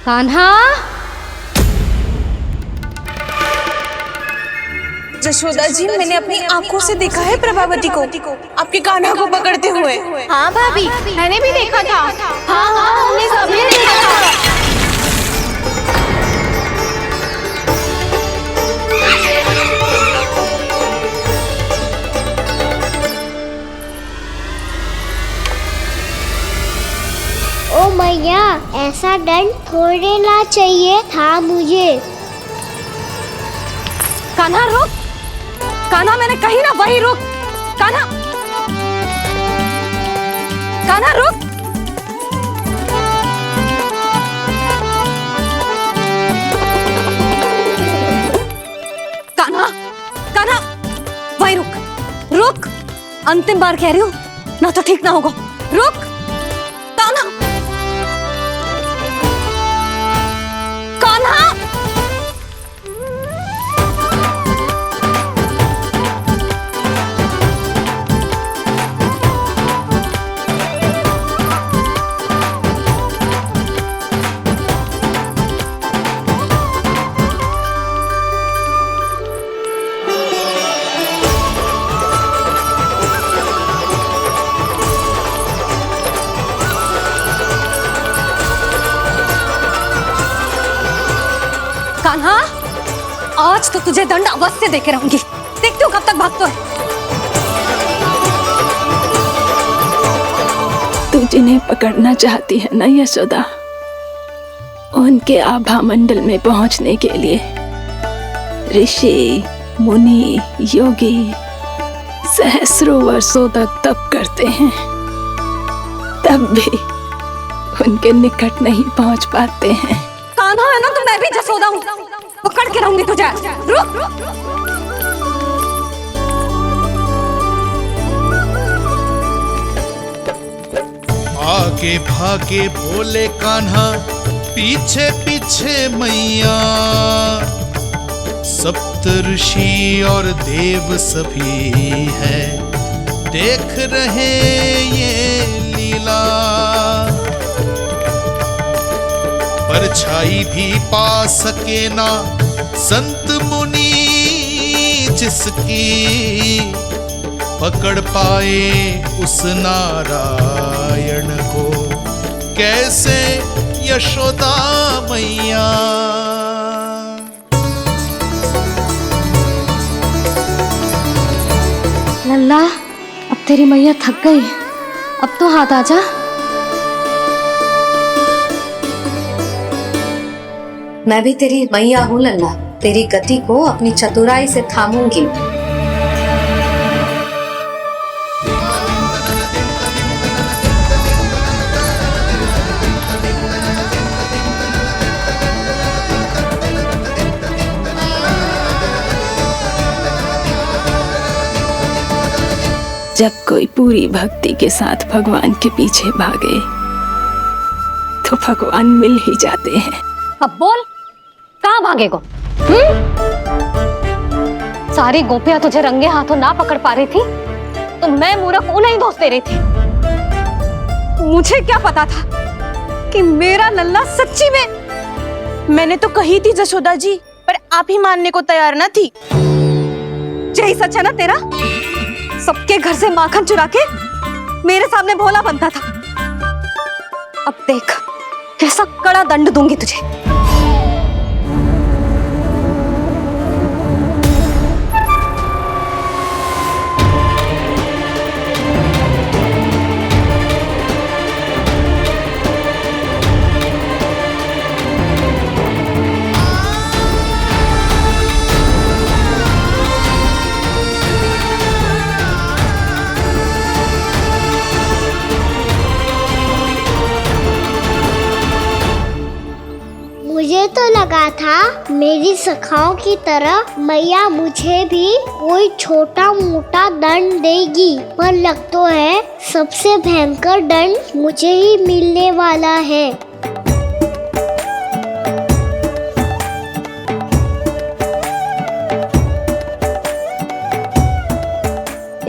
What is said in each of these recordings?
कान्हा, जशोदा जी, मैंने अपनी आंखों से देखा है प्रभावती को आपके कान्हा को पकड़ते हुए। हाँ भाभी, मैंने भी देखा था। हाँ हाँ, हमने सबने देखा था। ओ मैया, ऐसा दंड थोड़े ना चाहिए था मुझे। कान्हा रुक, कान्हा मैंने कही ना वही रुक। कान्हा, कान्हा रुक। कान्हा, कान्हा वही रुक, रुक। अंतिम बार कह रही हूँ, ना तो ठीक ना होगा। रुक कान्हा, कान्हा। कान्हा, आज तो तुझे दंड अवश्य देके रहूंगी। देखती हूँ कब तक भागता है। तू जिन्हें पकड़ना चाहती है ना यशोदा, उनके आभा मंडल में पहुंचने के लिए ऋषि, मुनि, योगी सहस्रों वर्षों तक तप करते हैं, तब भी उनके निकट नहीं पहुंच पाते हैं। कान्हा है ना, तो मैं भी जसोदा हूँ, पकड़ के रहूंगी तुझे। रुक। आगे भागे बोले कान्हा, पीछे पीछे मैया। सप्तऋषि और देव सभी हैं, देख रहे ये लीला। परछाई भी पा सके ना संत मुनि जिसकी, पकड़ पाए उस नारायण को कैसे यशोदा मैया। लल्ला, अब तेरी मैया थक गई, अब तो हाथ आजा। मैं भी तेरी मैया हूँ लल्ला, तेरी गति को अपनी चतुराई से थामूंगी। जब कोई पूरी भक्ति के साथ भगवान के पीछे भागे तो भगवान मिल ही जाते हैं। अब बोल, कहाँ भागेगो? सारी गोपियां तुझे रंगे हाथों ना पकड़ पा रही थी, तो मैं मूर्ख उन्हें ही दोष दे रही थी। मुझे क्या पता था कि मेरा लल्ला सच्ची में। मैंने तो कही थी जशोदा जी, पर आप ही मानने को तैयार न थी। यही सच है ना तेरा? सबके घर से माखन चुरा के मेरे सामने भोला बनता था। अब देख कैसा कड़ा दंड दूंगी तुझे। मुझे तो लगा था मेरी सखाओं की तरह मैया मुझे भी कोई छोटा मोटा दंड देगी, पर लग तो है सबसे भयंकर दंड मुझे ही मिलने वाला है।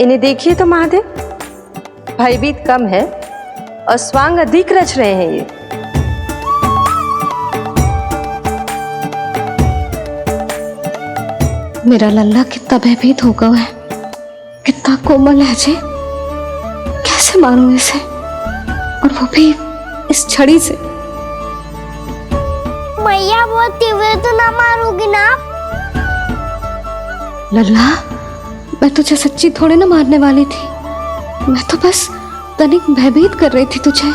इन्हें देखिए तो महादेव, भयभीत कम है और स्वांग अधिक रच रहे हैं ये। मेरा लल्ला कितना भयभीत हो गया है, कितना कोमल है जी। कैसे मारूं इसे, और वो भी इस छड़ी से। मैया बहुत तीव्र तो ना मारोगी ना? लल्ला, मैं तुझे सच्ची थोड़े ना मारने वाली थी, मैं तो बस तनिक भयभीत कर रही थी तुझे।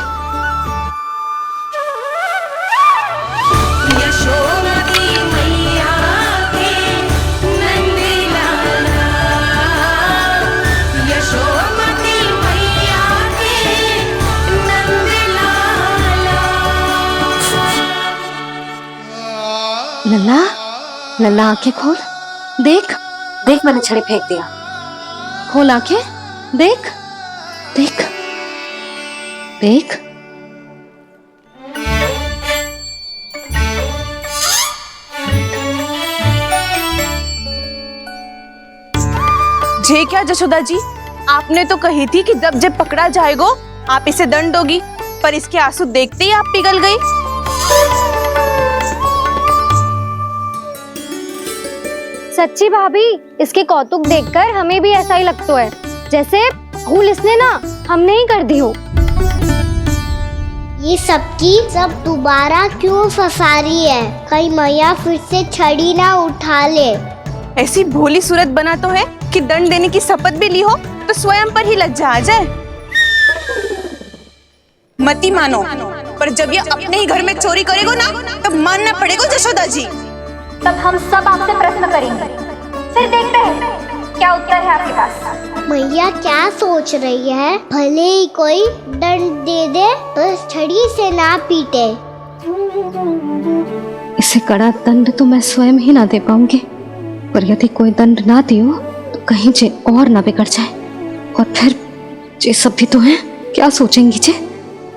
लल्ला, लल्ला आंखें खोल, देख देख, मैंने छड़ी फेंक दिया। खोल आंखें, देख देख देख। जे क्या जशोदा जी, आपने तो कही थी कि जब जब पकड़ा जाएगा आप इसे दंड दोगी, पर इसके आंसू देखते ही आप पिघल गई। सच्ची भाभी, इसके कौतुक देखकर हमें भी ऐसा ही लगता है, जैसे भूल इसने ना हमने ही कर दी हो। ये सबकी सब दोबारा क्यों फंसा रही है? कहीं मैया फिर से छड़ी ना उठा ले। ऐसी भोली सूरत बना तो है कि दंड देने की शपथ भी ली हो तो स्वयं पर ही लज्जा आ जाए। मती मानो, पर जब ये अपने ही घर में चोरी करेगा ना, तब मानना पड़ेगा जशोदा जी। तब हम सब आपसे प्रश्न करेंगे, फिर देखते हैं क्या उत्तर है आपके पास। मैया क्या सोच रही है? भले ही कोई दंड दे दे, बस छड़ी से ना पीटे। इसे कड़ा दंड तो मैं स्वयं ही ना दे पाऊंगी, पर यदि कोई दंड ना दियो तो कहीं जे और ना बिगड़ जाए, और फिर जे सब भी तो हैं, क्या सोचेंगी जे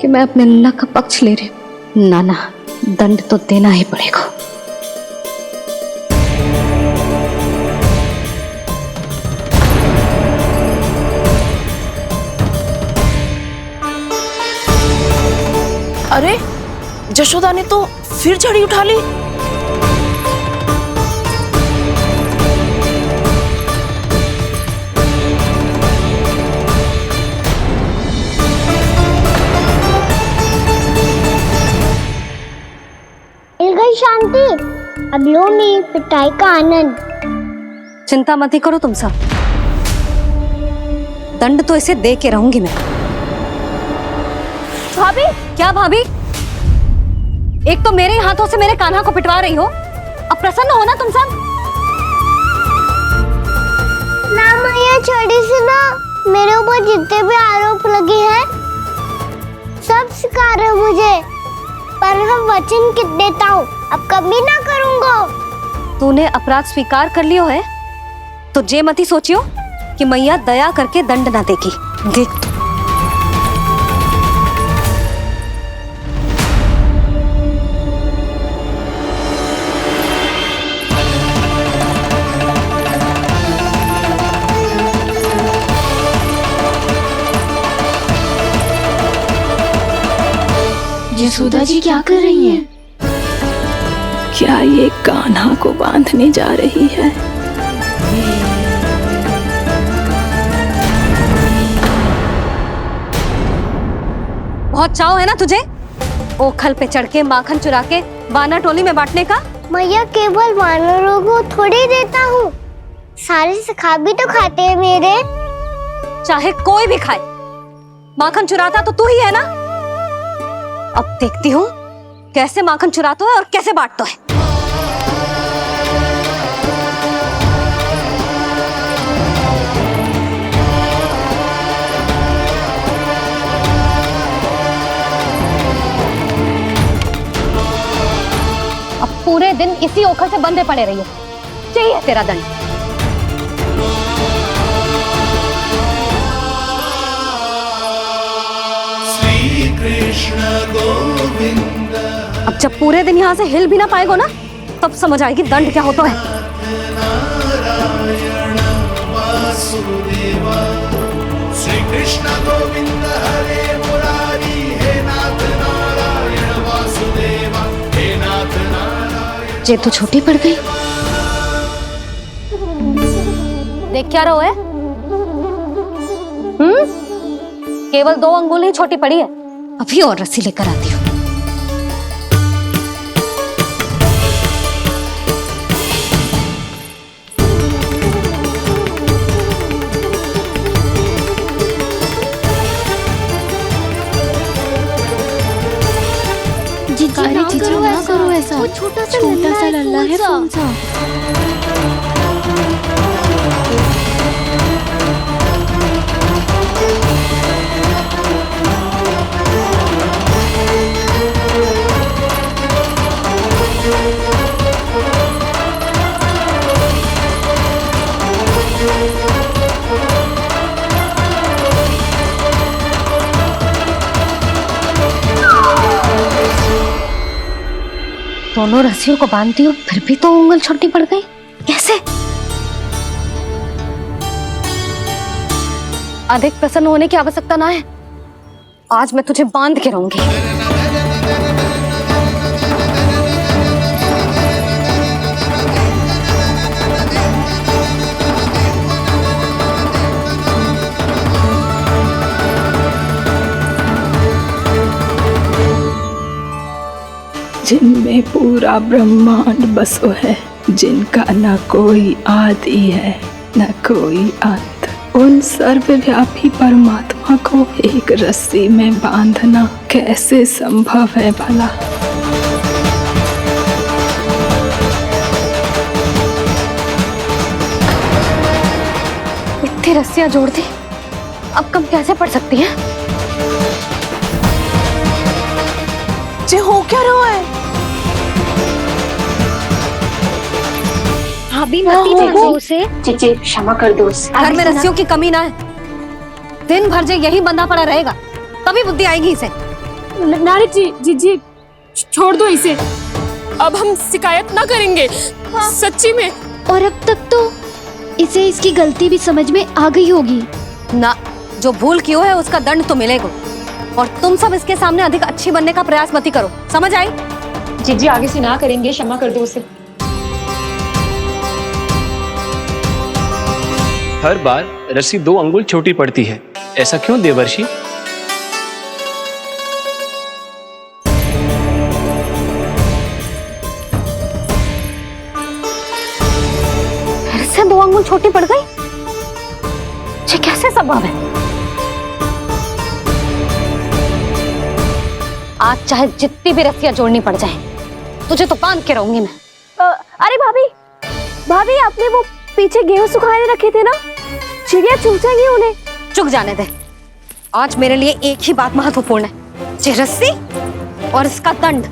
कि मैं अपने अल्लाह का पक्ष ले रही हूँ। ना ना, दंड तो देना ही पड़ेगा। अरे, जशोदा ने तो फिर छड़ी उठा ली। मिल गई शांति, अब लो मेरी पिटाई का आनंद। चिंता मत ही करो तुम सब, दंड तो इसे दे के रहूंगी मैं। भाभी, क्या भाभी? एक तो मेरे हाथों से मेरे कान्हा को पिटवा रही हो, अब प्रसन्न हो ना तुम सब? ना मैया, छड़ी से ना मेरे ऊपर जितने भी आरोप लगे हैं सब स्वीकार है मुझे, पर हम वचन देता हूँ अब कभी ना करूँगा। तूने अपराध स्वीकार कर लियो है तो जे मत ही सोचियो कि मैया दया करके दंड ना देगी। देख तू। यशोदा जी क्या कर रही हैं? क्या ये कान्हा को बांधने जा रही है? बहुत चाव है ना तुझे ओखल पे चढ़ के माखन चुरा के वानर टोली में बांटने का? मैया, केवल वानरों को थोड़ी देता हूँ, सारे सखा भी तो खाते हैं मेरे। चाहे कोई भी खाए, माखन चुराता तो तू ही है ना। अब देखती हूँ कैसे माखन चुराता है और कैसे बांटता है। अब पूरे दिन इसी ओखल से बंधे पड़े रहिए, चाहिए तेरा दंड। अब जब पूरे दिन यहाँ से हिल भी ना पाएगो ना, तब समझ आएगी दंड क्या होता है। श्री कृष्ण गोविंद हरे मुरारी, हे नाथ नारायण वासुदेवा, हे नाथ नारायण। जे तू छोटी पड़ गई, देख क्या रहो है? केवल 2 अंगुल ही छोटी पड़ी है, अभी और रस्सी लेकर आती हूँ। जीजी ना करो ऐसा। वो छोटा सा लल्ला है कौन सा? दोनों रस्सियों को बांधती हूँ, फिर भी तो उंगल छोटी पड़ गई। कैसे? अधिक प्रसन्न होने की आवश्यकता ना है, आज मैं तुझे बांध के रहूंगी। जिनमें पूरा ब्रह्मांड बसो है, जिनका न कोई आदि है न कोई अंत, उन सर्वव्यापी परमात्मा को एक रस्सी में बांधना कैसे संभव है भला? इतनी रस्सियां जोड़ दी, अब कम कैसे पड़ सकती हैं? जे हो क्या रहा है? भाभी मती बांधो उसे। जीजी क्षमा कर दो उसे। घर में रस्सियों की कमी ना है, दिन भर जो यही बंधा पड़ा रहेगा तभी बुद्धि आएगी इसे। नारी जी जीजी छोड़ दो इसे, अब हम शिकायत ना करेंगे। सच्ची में। और अब तक तो इसे इसकी गलती भी समझ में आ गई होगी ना। जो भूल की है उसका दंड तो मिलेगा, और तुम सब इसके सामने अधिक अच्छी बनने का प्रयास मत करो, समझ आई? जीजी आगे से ना करेंगे, क्षमा कर दो उसे। हर बार रस्सी 2 अंगुल छोटी पड़ती है, ऐसा क्यों देवर्षि? फिर से 2 अंगुल छोटी पड़ गई? ये कैसे संभव है? आज चाहे जितनी भी रस्सियां जोड़नी पड़ जाए, तुझे तो बांध के रहूंगी मैं। अरे भाभी, भाभी आपने वो पीछे गेहूं सुखाए रखे थे ना, चिड़िया चुग जाएंगी उन्हें। चुग जाने दे, आज मेरे लिए एक ही बात महत्वपूर्ण है, ये रस्सी और इसका दंड।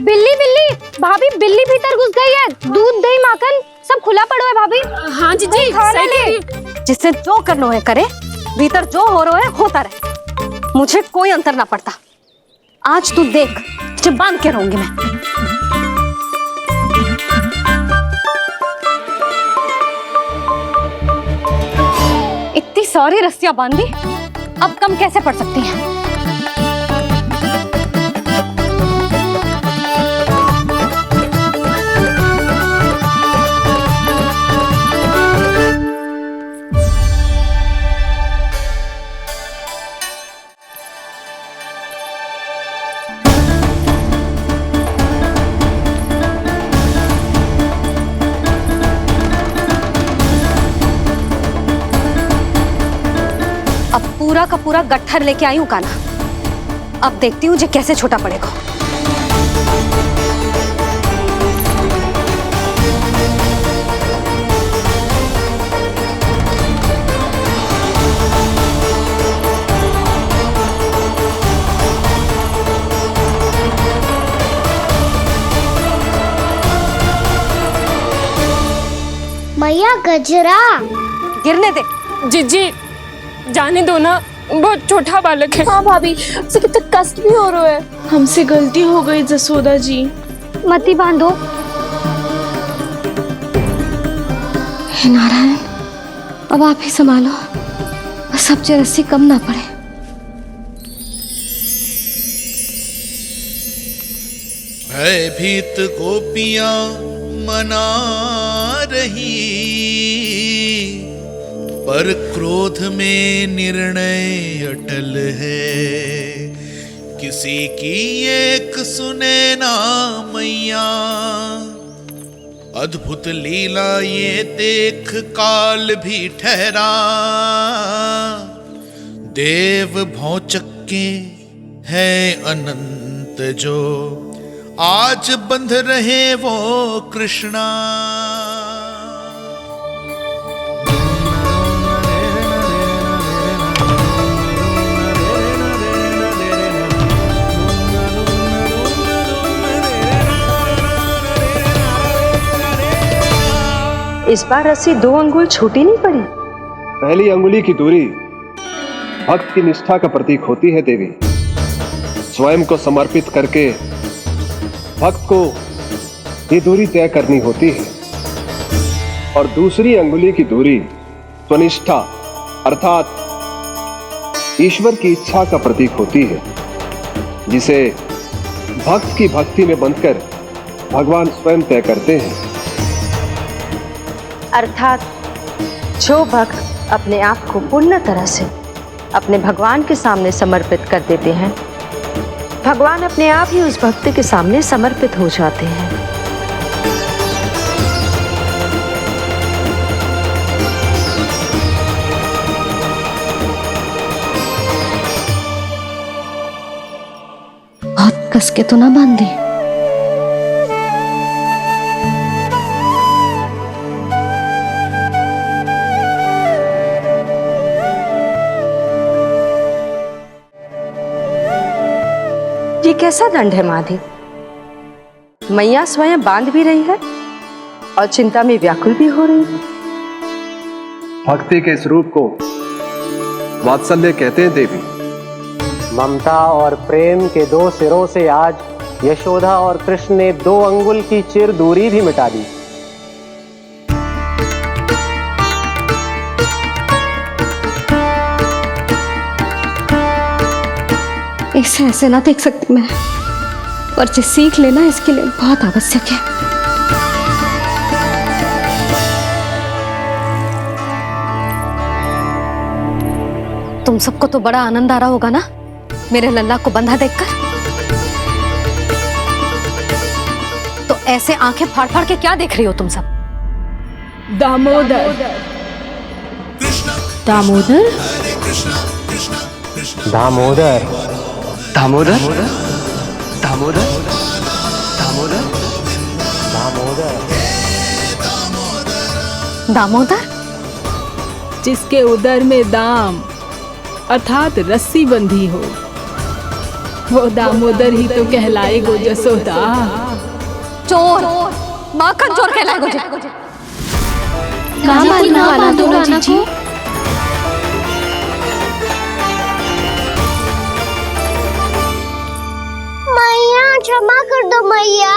बिल्ली बिल्ली भाभी, बिल्ली भीतर घुस गई है। दूध दही माखन सब खुला पड़ा है भाभी। हाँ जीजी सही कह रही है। जिससे जो करना है करे, भीतर जो हो रहा है होता रहे, मुझे कोई अंतर ना पड़ता। आज तू देख, तुझे बांध के रहूंगी मैं। इतनी सारी रस्सियां बांधी, अब कम कैसे पड़ सकती हैं? पूरा का पूरा गट्ठर लेके आई हूँ कान्हा, अब देखती हूँ जे कैसे छोटा पड़ेगा। मैया गजरा गिरने दे। जीजी जाने दो ना, बहुत छोटा बालक है। हाँ भाभी, उसे कितना कष्ट भी हो रहा है। हमसे गलती हो गई जसोदा जी। मती बांधो। हे नारायण, अब आप ही संभालो, बस अब जे रस्सी कम ना पड़े। भयभीत गोपियां मना रही, पर क्रोध में निर्णय अटल है, किसी की एक सुने ना मैया। अद्भुत लीला ये देख काल भी ठहरा, देव भौचक्के है अनंत जो, आज बंध रहे वो कृष्णा। इस बार रस्सी 2 अंगुल छोटी नहीं पड़ी। पहली अंगुली की दूरी भक्त की निष्ठा का प्रतीक होती है देवी। स्वयं को समर्पित करके भक्त को ये दूरी तय करनी होती है। और दूसरी अंगुली की दूरी स्वनिष्ठा अर्थात ईश्वर की इच्छा का प्रतीक होती है, जिसे भक्त की भक्ति में बंधकर भगवान स्वयं तय करते हैं। अर्थात जो भक्त अपने आप को पूर्ण तरह से अपने भगवान के सामने समर्पित कर देते हैं, भगवान अपने आप ही उस भक्त के सामने समर्पित हो जाते हैं। बहुत कस के तो ना बांधी। ये कैसा दंड है माधे? मैया स्वयं बांध भी रही है और चिंता में व्याकुल भी हो रही है। भक्ति के इस रूप को वात्सल्य कहते हैं देवी। ममता और प्रेम के 2 सिरों से आज यशोदा और कृष्ण ने 2 अंगुल की चिर दूरी भी मिटा दी। इसे ऐसे ना देख सकती मैं, पर जो सीख लेना इसके लिए बहुत आवश्यक है। तुम सबको तो बड़ा आनंद आ रहा होगा ना मेरे लल्ला को बंधा देखकर। तो ऐसे आंखें फाड़ फाड़ के क्या देख रही हो तुम सब? दामोदर। दामोदर? दामोदर। दामोदर दामोदर दामोदर दामोदर दामोदर? जिसके उदर में दाम अर्थात रस्सी बंधी हो, वो दामोदर ही तो कहलाएगो जसोदा। चोर, माखन चोर कहलाएगो जी। ना बांधो राना को। मैया क्षमा कर दो मैया।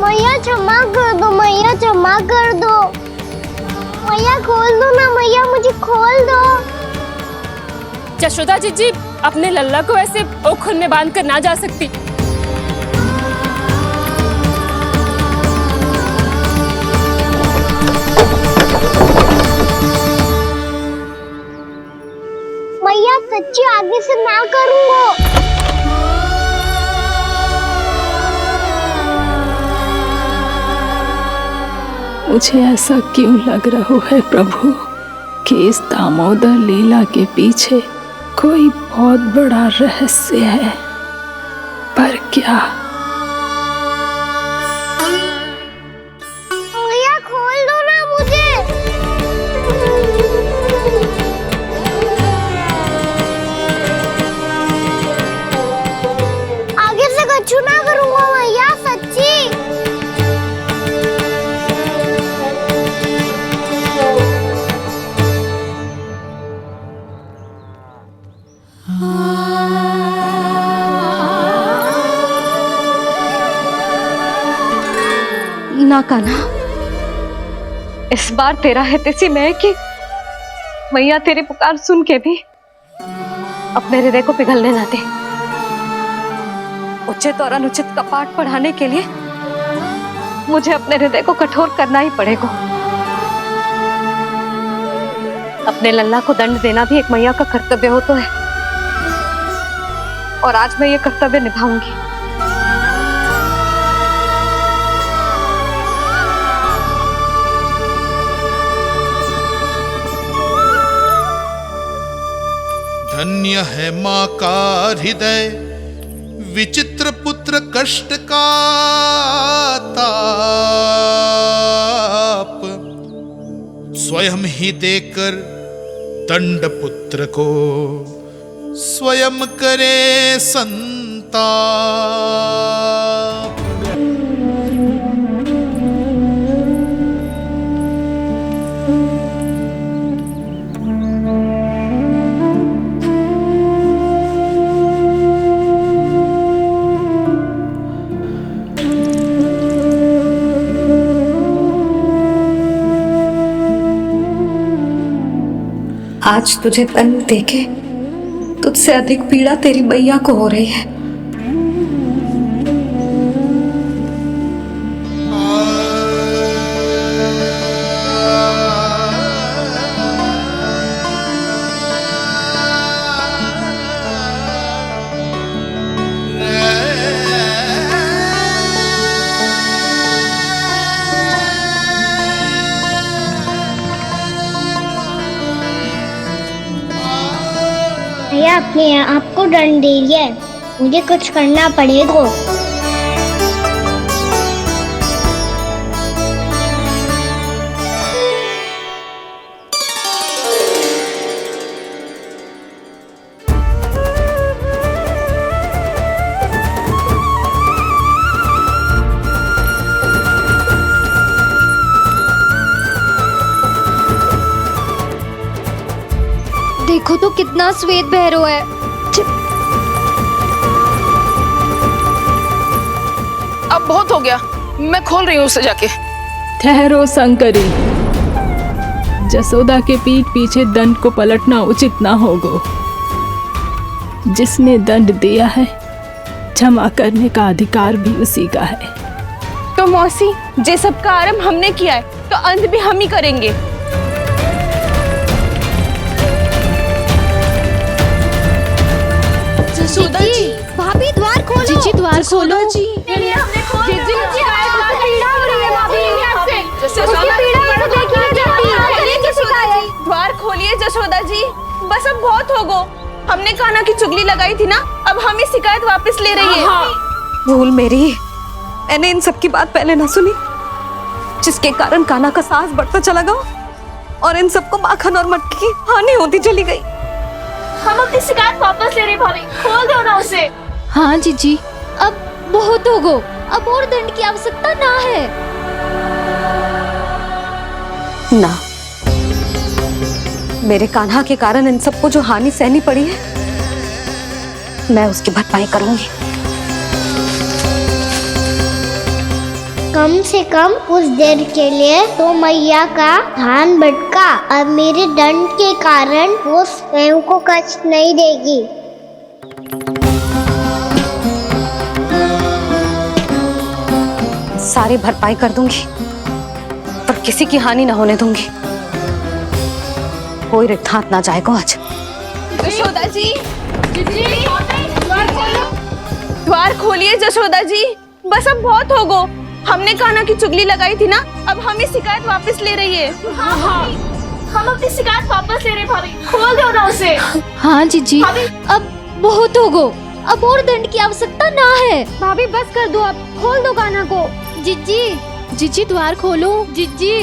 मैया क्षमा कर दो, मैया क्षमा कर दो। मैया खोल दो ना मैया, मुझे खोल दो। यशोदा जी अपने लल्ला को ऐसे ओखुन में बांध कर ना जा सकती। मैया सच्ची आगे से ना करूंगा। मुझे ऐसा क्यों लग रहा है प्रभु कि इस दामोदर लीला के पीछे कोई बहुत बड़ा रहस्य है, पर क्या? मैया खोल दो ना मुझे। आगे से कछु ना करूंगा मैया, सच्ची। ना कान्हा, इस बार तेरा है तेसी मैं कि मैया तेरी पुकार सुन के भी अपने हृदय को पिघलने ना दे। उचित और अनुचित का पाठ पढ़ाने के लिए मुझे अपने हृदय को कठोर करना ही पड़ेगा। अपने लल्ला को दंड देना भी एक मैया का कर्तव्य हो तो है, और आज मैं ये कर्तव्य निभाऊंगी। धन्य है माँ का हृदय, विचित्र पुत्र कष्ट का ताप, स्वयं ही देकर दंड पुत्र को स्वयं करे संताप। आज तुझे दंड देके तुझसे अधिक पीड़ा तेरी मैया को हो रही है। भैया अपने आप को दंड दे रही है, मुझे कुछ करना पड़ेगा। देखो तो कितना श्वेत भैरव है। अब बहुत हो गया, मैं खोल रही हूँ उसे जाके। ठहरो शंकरी, जसोदा के पीठ पीछे दंड को पलटना उचित ना होगा। जिसने दंड दिया है क्षमा करने का अधिकार भी उसी का है। तो मौसी, जे सब का आरंभ हमने किया है तो अंत भी हम ही करेंगे। जसोदा जी, भाभी द्वार खोलो। जीजी द्वार खोलो। जी द्वार खोलिए जसोदा जी, बस अब बहुत हो गो। हमने कान्हा की चुगली लगाई थी ना, अब हम ये शिकायत वापस ले रही है। भूल मेरी, मैंने इन सब की बात पहले ना सुनी, जिसके कारण कान्हा का साहस बढ़ता चला गया और इन सबको माखन और मटकी की हानि होती चली गई। हम अपनी शिकायत वापस ले रहे भाभी, खोल दो ना उसे। हाँ जीजी, अब बहुत हो गो, अब और दंड की आवश्यकता ना है। ना, मेरे कान्हा के कारण इन सबको जो हानि सहनी पड़ी है, मैं उसकी भरपाई करूंगी। कम से कम कुछ देर के लिए तो मैया का ध्यान भटका, अब मेरे दंड के कारण वो स्वयं को कष्ट नहीं देगी। सारी भरपाई कर दूंगी, पर किसी की हानि ना होने दूंगी। कोई रिक्त हाथ ना जाएगा आज। जसोदा जी, द्वार खोलिए जसोदा जी, बस अब बहुत हो गो। हमने कान्हा की चुगली लगाई थी ना, अब हम ये शिकायत वापस ले रही है। हम अपनी शिकायत वापस ले रहे भाभी, खोल दो ना उसे। हाँ जीजी, अब बहुत हो गो, अब और दंड की आवश्यकता ना है। भाभी बस कर दो, अब खोल दो कान्हा को। जीजी, जीजी द्वार खोलो। जीजी,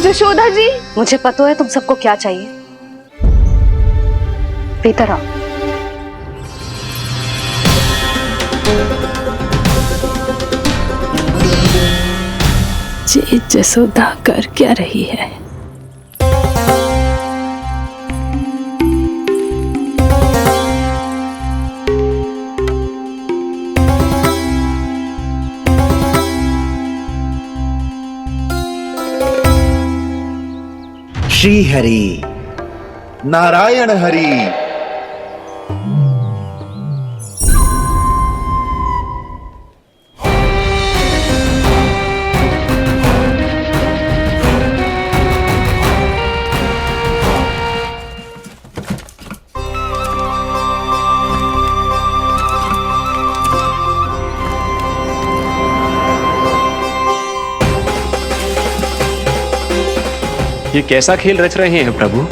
जसोदा जी, मुझे पता है तुम सबको क्या चाहिए। भीतर आओ। ये जसोदा कर क्या रही है? श्री हरि नारायण हरि ये कैसा खेल रच रहे हैं प्रभु?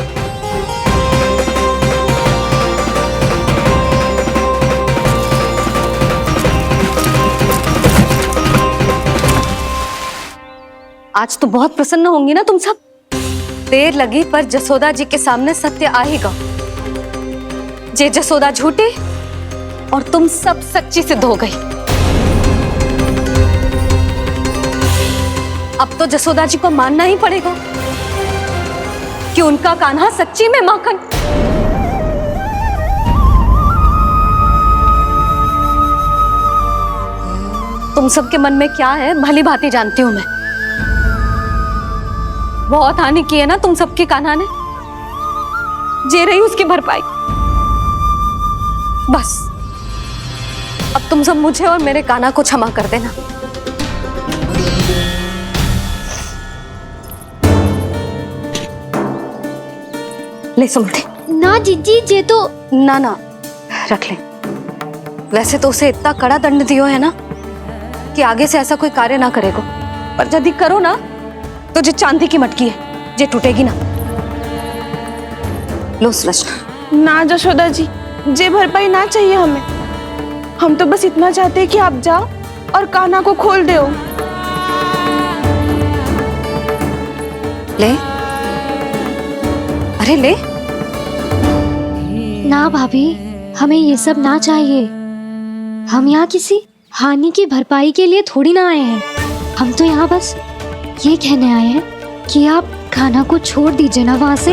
आज तो बहुत प्रसन्न होंगी ना तुम सब। देर लगी पर जसोदा जी के सामने सत्य आएगा। जे जसोदा झूठी और तुम सब सच्ची सिद्ध हो गई। अब तो जसोदा जी को मानना ही पड़ेगा कि उनका कान्हा सच्ची में माखन। तुम सबके मन में क्या है भली भांति जानती हूं मैं। बहुत हानि की है ना तुम सबकी कान्हा ने, जे रही उसकी भरपाई। बस अब तुम सब मुझे और मेरे कान्हा को क्षमा कर देना। ले सुमति। ना जीजी जे तो ना रख ले। वैसे तो उसे इतना कड़ा दंड दियो है ना कि आगे से ऐसा कोई कार्य ना करेगा, पर यदि करो ना तो जो चांदी की मटकी है जे टूटेगी ना। लो सुलक्षणा। ना जशोदा जी, जे भरपाई ना चाहिए हमें। हम तो बस इतना चाहते हैं कि आप जाओ और कान्हा को खोल दो। ले, अरे ले। ना भाभी, हमें ये सब ना चाहिए। हम यहाँ किसी हानि की भरपाई के लिए थोड़ी ना आए हैं। हम तो यहाँ बस ये कहने आए हैं कि आप कान्हा को छोड़ दीजिए ना वहां से।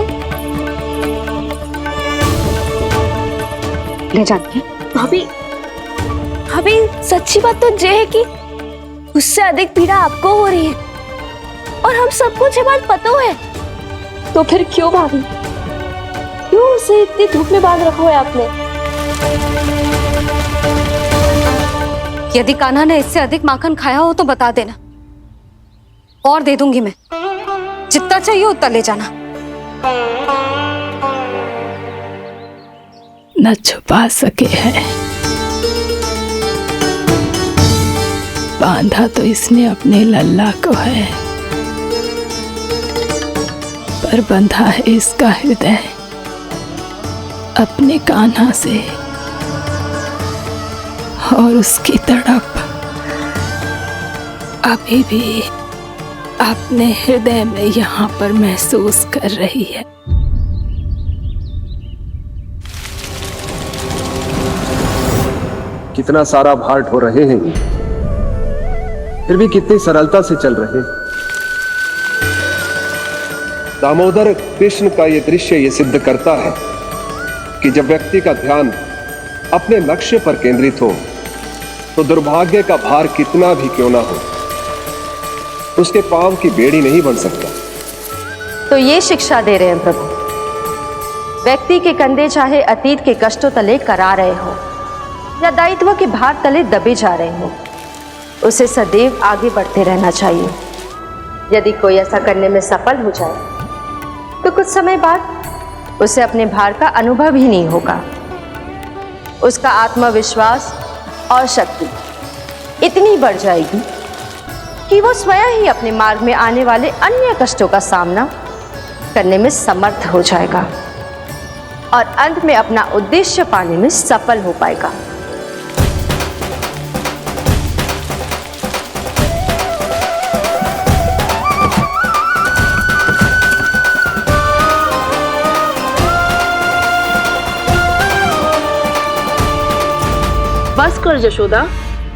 ले जाती भाभी, भाभी सच्ची बात तो ये है कि उससे अधिक पीड़ा आपको हो रही है और हम सबको ये बात पता है। तो फिर क्यों भाभी, क्यों उसे इतनी धूप में बांध रखा है आपने? यदि कान्हा ने इससे अधिक माखन खाया हो तो बता देना, और दे दूंगी मैं। जितना चाहिए उतना ले जाना। न छुपा सके हैं, बांधा तो इसने अपने लल्ला को है, पर बंधा है इसका हृदय अपने कान्हा से। और उसकी तड़प अभी भी अपने हृदय में यहाँ पर महसूस कर रही है। कितना सारा भार ढो रहे हैं, फिर भी कितनी सरलता से चल रहे हैं। दामोदर कृष्ण का यह दृश्य ये सिद्ध करता है कि जब व्यक्ति का ध्यान अपने लक्ष्य पर केंद्रित हो तो दुर्भाग्य का भार कितना भी क्यों ना हो, उसके पांव की बेड़ी नहीं बन सकता। तो ये शिक्षा दे रहे हैं प्रभु। व्यक्ति के कंधे चाहे अतीत के कष्टों तले करा रहे हो या दायित्व के भार तले दबे जा रहे हो, उसे सदैव आगे बढ़ते रहना चाहिए। यदि कोई ऐसा करने में सफल हो जाए तो कुछ समय बाद उसे अपने भार का अनुभव ही नहीं होगा। उसका आत्मविश्वास और शक्ति इतनी बढ़ जाएगी कि वो स्वयं ही अपने मार्ग में आने वाले अन्य कष्टों का सामना करने में समर्थ हो जाएगा और अंत में अपना उद्देश्य पाने में सफल हो पाएगा। बस कर जशोदा,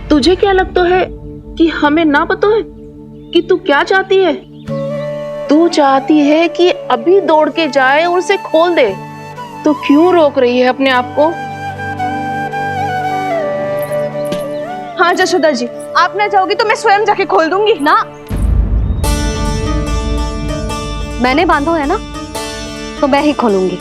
तुझे क्या लगता है कि हमें ना पता है कि तू क्या चाहती है? तू चाहती है कि अभी दौड़ के जाए और उसे खोल दे, तो क्यों रोक रही है अपने आप को? हाँ जशोदा जी, आप ना जाओगी तो मैं स्वयं जाके खोल दूंगी। ना, मैंने बांधो है ना, तो मैं ही खोलूंगी।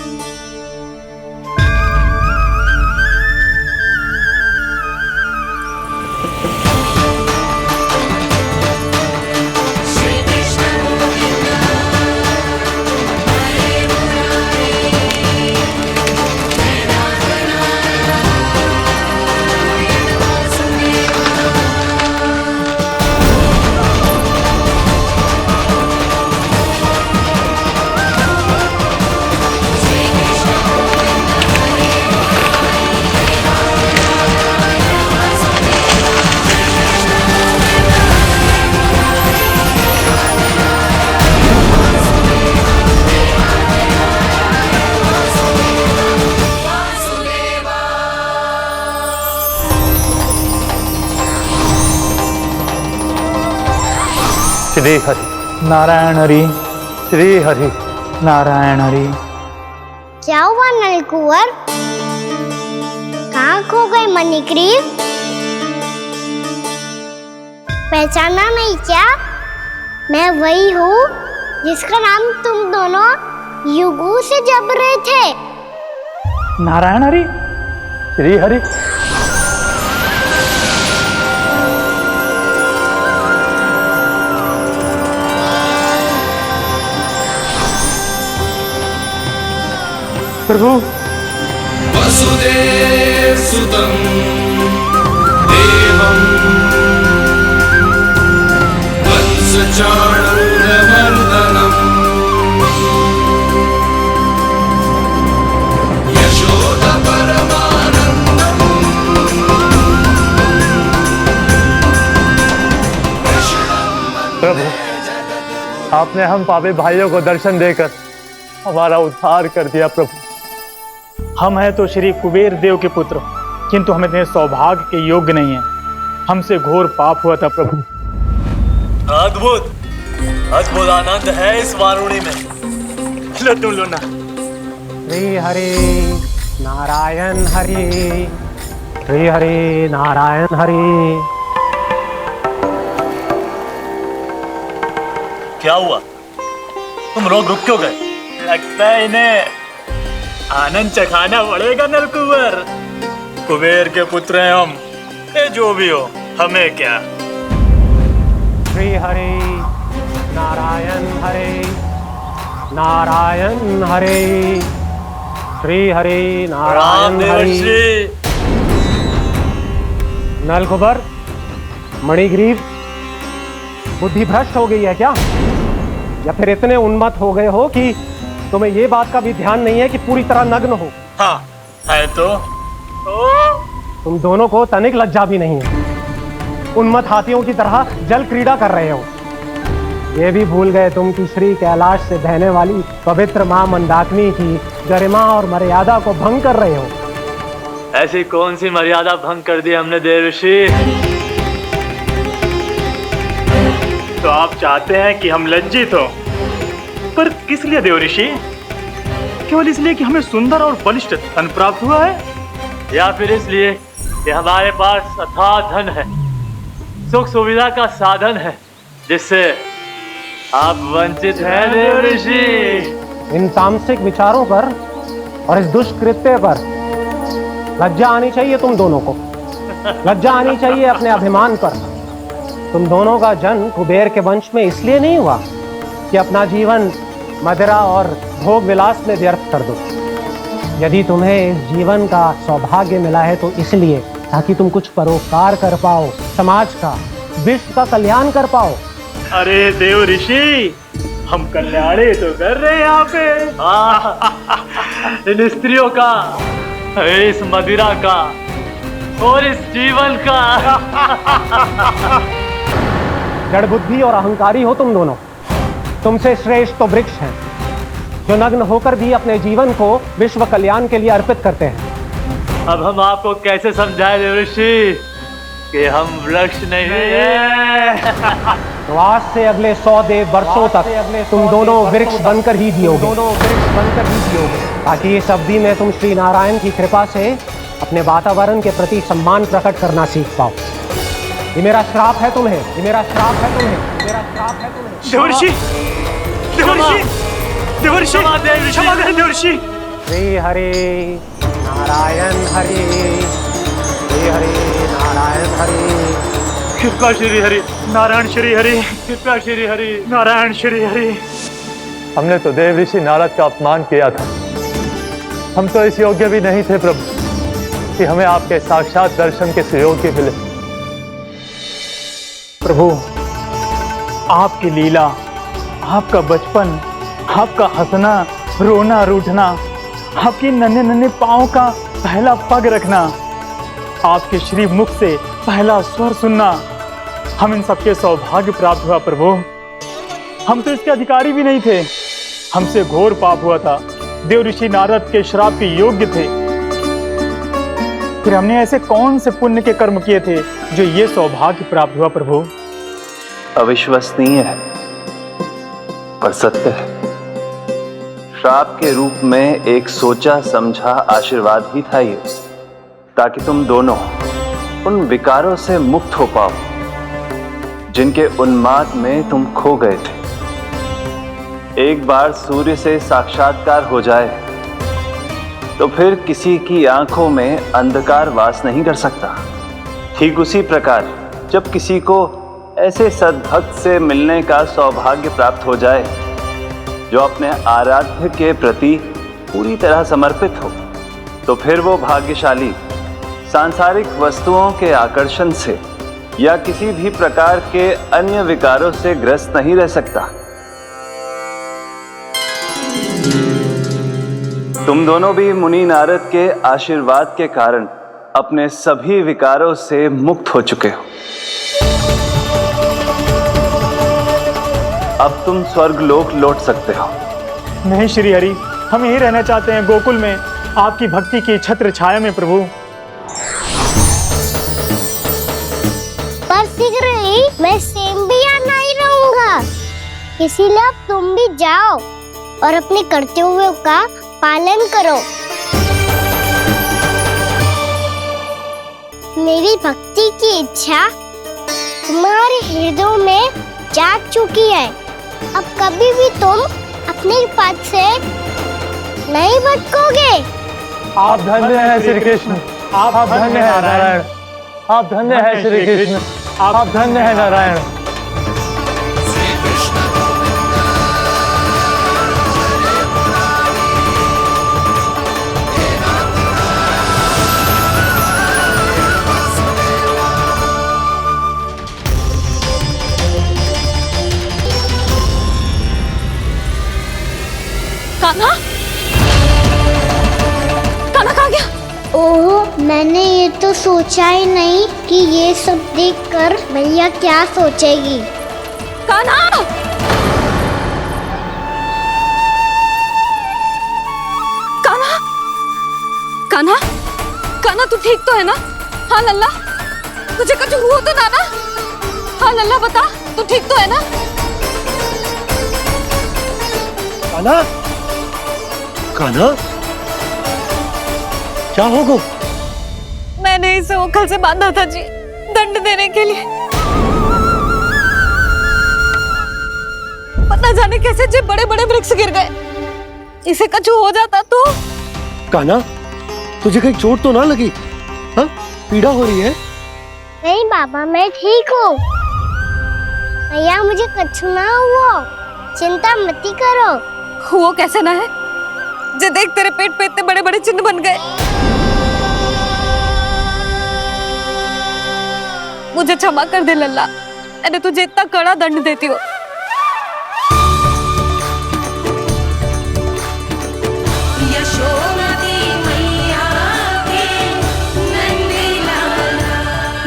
श्री हरि नारायण हरि, श्री हरि नारायण हरि। क्या हुआ नलकुंवर? कहाँ खो गए मणिग्रीव? पहचाना नहीं क्या? मैं वही हूँ जिसका नाम तुम दोनों युगों से जप रहे थे। नारायण हरि, श्री हरि। प्रभु वसुदेव सुतं देवं वत्सचाणूरमर्दनम् यशोदा परमानन्दम् प्रभु, आपने हम पापी भाइयों को दर्शन देकर हमारा उद्धार कर दिया। प्रभु, हम हैं तो श्री कुबेर देव के पुत्र, किंतु हम इतने सौभाग्य के योग्य नहीं हैं। हमसे घोर पाप हुआ था प्रभु। अद्भुत अद्भुत आनंद है इस वारुणी में। लो तुम लो ना। श्री हरि नारायण हरि, श्री हरि नारायण हरि। क्या हुआ? तुम लोग रुक क्यों गए? लगता है इन्हें आनंद चखाना पड़ेगा नलकुंवर। कुबेर के पुत्र हैं हम, ये जो भी हो हमें क्या। श्री हरि नारायण हरि, नारायण हरि, श्री हरि नारायण हरि। नलकुबर, मणिग्रीव, बुद्धि भ्रष्ट हो गई है क्या? या फिर इतने उन्मत्त हो गए हो कि तुम्हें ये बात का भी ध्यान नहीं है कि पूरी तरह नग्न हो? हाँ है तो। तुम दोनों को तनिक लज्जा भी नहीं है। उन्मत्त हाथियों की तरह जल क्रीड़ा कर रहे हो। ये भी भूल गए तुम कि श्री कैलाश से बहने वाली पवित्र मां मंदाकिनी की गरिमा और मर्यादा को भंग कर रहे हो। ऐसी कौन सी मर्यादा भंग कर दी हमने देवर्षि? तो आप चाहते हैं कि हम लज्जित हो, पर किस लिए देवर्षि? केवल इसलिए कि हमें सुंदर और बलिष्ठ धन प्राप्त हुआ है, या फिर इसलिए कि हमारे पास अथाह धन है, सुख सुविधा का साधन है, जिससे आप वंचित हैं देवर्षि? इन तामसिक विचारों पर और इस दुष्कृत्य पर लज्जा आनी चाहिए तुम दोनों को। लज्जा आनी चाहिए अपने अभिमान पर। तुम दोनों का जन्म कुबेर के वंश में इसलिए नहीं हुआ कि अपना जीवन मदिरा और भोग विलास में व्यर्थ कर दो। यदि तुम्हें इस जीवन का सौभाग्य मिला है तो इसलिए ताकि तुम कुछ परोपकार कर पाओ, समाज का, विश्व का कल्याण कर पाओ। अरे देव ऋषि, हम कल्याणी तो कर रहे हैं यहाँ पे। इन स्त्रियों का, इस मदिरा का और इस जीवन का। जड़ बुद्धि और अहंकारी हो तुम दोनों। तुमसे श्रेष्ठ तो वृक्ष हैं, जो नग्न होकर भी अपने जीवन को विश्व कल्याण के लिए अर्पित करते हैं। अब हम आपको कैसे समझाएं देवर्षि कि हम वृक्ष नहीं हैं? तो आज से अगले 100 देव वर्षों तक तुम दोनों वृक्ष बनकर ही जियोगे, ताकि इस अवधि में तुम श्री नारायण की कृपा से अपने वातावरण के प्रति सम्मान प्रकट करना सीख पाओ। ये मेरा श्राप है तुम्हें, ये मेरा श्राप है तुम्हें, मेरा श्राप है तुम्हें। देवर्षि, देवर्षि, देवर्षि, क्षमा करें देवर्षि। श्री हरि नारायण हरि, श्री हरि नारायण हरि। कृपा श्री हरि नारायण श्री हरि, कृपा श्री हरि नारायण श्री हरि। हमने तो देव ऋषि नारद का अपमान किया था। हम तो इस योग्य भी नहीं थे प्रभु कि हमें आपके साक्षात दर्शन के सुयोग्य मिले। प्रभु, आपकी लीला, आपका बचपन, आपका हंसना, रोना, रूठना, आपकी नन्हे नन्हे पाँव का पहला पग रखना, आपके श्री मुख से पहला स्वर सुनना, हम इन सबके सौभाग्य प्राप्त हुआ प्रभु। हम तो इसके अधिकारी भी नहीं थे। हमसे घोर पाप हुआ था, देव ऋषि नारद के श्राप के योग्य थे। फिर हमने ऐसे कौन से पुण्य के कर्म किए थे जो ये सौभाग्य प्राप्त हुआ प्रभु? अविश्वसनीय है। पर सत्य है। श्राप के रूप में एक सोचा समझा आशीर्वाद ही था ये, ताकि तुम दोनों उन विकारों से मुक्त हो पाओ जिनके उन्माद में तुम खो गए थे। एक बार सूर्य से साक्षात्कार हो जाए तो फिर किसी की आंखों में अंधकार वास नहीं कर सकता। ठीक उसी प्रकार जब किसी को ऐसे सद्भक्त से मिलने का सौभाग्य प्राप्त हो जाए जो अपने आराध्य के प्रति पूरी तरह समर्पित हो, तो फिर वो भाग्यशाली सांसारिक वस्तुओं के आकर्षण से या किसी भी प्रकार के अन्य विकारों से ग्रस्त नहीं रह सकता। तुम दोनों भी मुनि नारद के आशीर्वाद के कारण अपने सभी विकारों से मुक्त हो चुके हो। अब तुम स्वर्गलोक लौट सकते हो। नहीं श्री हरि, हम यही रहना चाहते हैं, गोकुल में आपकी भक्ति की छत्र छाया में प्रभु। पर शीघ्र ही मैं सेम्बिया नहीं रहूंगा, इसीलिए अब तुम भी जाओ और अपने कर्तव्यों का पालन करो। मेरी भक्ति की इच्छा तुम्हारे हृदय में जाग चुकी है। अब कभी भी तुम अपने पद से नहीं भटकोगे। आप धन्य हैं श्री कृष्ण, आप धन्य हैं नारायण, आप धन्य हैं श्री कृष्ण, आप धन्य हैं नारायण। कान्हा, कान्हा कहाँ गया? ओह, मैंने ये तो सोचा ही नहीं कि ये सब देखकर भैया क्या सोचेगी। कान्हा! कान्हा! कान्हा! कान्हा तू ठीक तो है ना? हाँ लल्ला, तुझे कुछ हुआ तो ना? हाँ लल्ला बता, तू ठीक तो है ना? कान्हा, कान्हा, क्या होगा? मैंने इसे ओखल से बांधा था जी, दंड देने के लिए। पता जाने कैसे जे बड़े बड़े वृक्ष गिर गए। इसे कुछ हो जाता तो? कान्हा, तुझे कहीं चोट तो ना लगी? हाँ, पीड़ा हो रही है? नहीं बाबा, मैं ठीक हूँ। भैया मुझे कुछ ना हुआ, चिंता मत करो। वो कैसे ना है? जे देख तेरे पेट पे इतने बड़े बड़े चिन्ह बन गए। मुझे क्षमा कर दे लल्ला, मैंने तुझे इतना कड़ा दंड देती हो।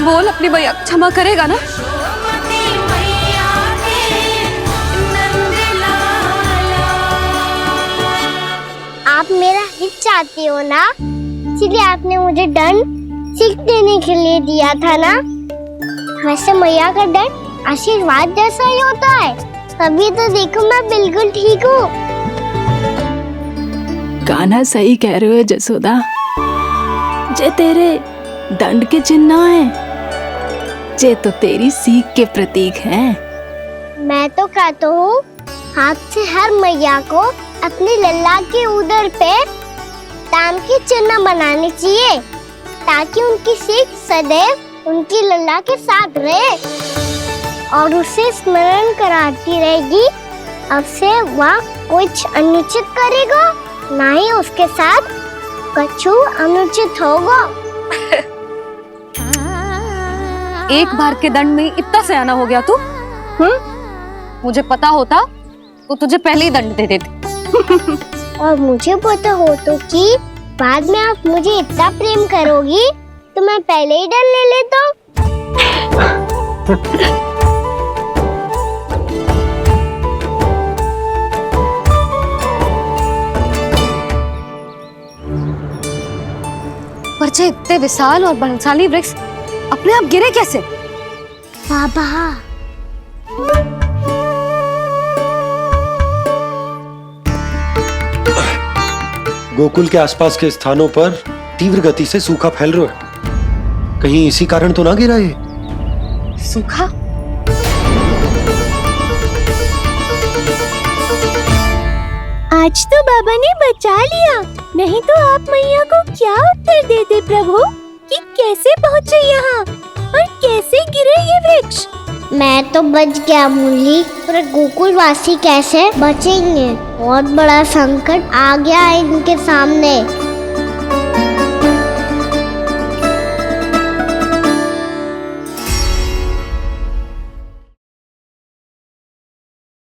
बोल अपनी भैया क्षमा करेगा ना? आप मेरा हित चाहते हो ना, इसलिए आपने मुझे दंड सीख देने के लिए दिया था ना। वैसे मैया का दंड आशीर्वाद जैसा ही होता है, तभी तो देखो मैं बिल्कुल ठीक हूँ। कान्हा सही कह रहे हो जसोदा, जे तेरे दंड के चिन्ह है, जे तो तेरी सीख के प्रतीक हैं। मैं तो कहता हूँ हाथ से हर मैया को अपनी लल्ला के उदर पे ताम के चिन्ह बनाने चाहिए, ताकि उनकी सीख सदैव उनकी लल्ला के साथ रहे और उसे स्मरण कराती रहेगी। अब से वह कुछ अनुचित करेगा, ना ही उसके साथ कुछ अनुचित होगा। एक बार के दंड में इतना सयाना हो गया तू? मुझे पता होता तो तुझे पहले ही दंड दे देती। और मुझे पता हो तो कि बाद में आप मुझे इतना प्रेम करोगी तो मैं पहले ही डर ले लेता हूँ। पर जे इतने विशाल और बलशाली वृक्ष अपने आप गिरे कैसे? बाबा, गोकुल के आसपास के स्थानों पर तीव्र गति से सूखा फैल रहा है। कहीं इसी कारण तो ना गिरा ये? सूखा? आज तो बाबा ने बचा लिया, नहीं तो आप मैया को क्या उत्तर देते प्रभु कि कैसे पहुँचे यहाँ और कैसे गिरे ये वृक्ष। मैं तो बच गया मुरली, पर गोकुलवासी कैसे बचेंगे? बहुत बड़ा संकट आ गया इनके सामने।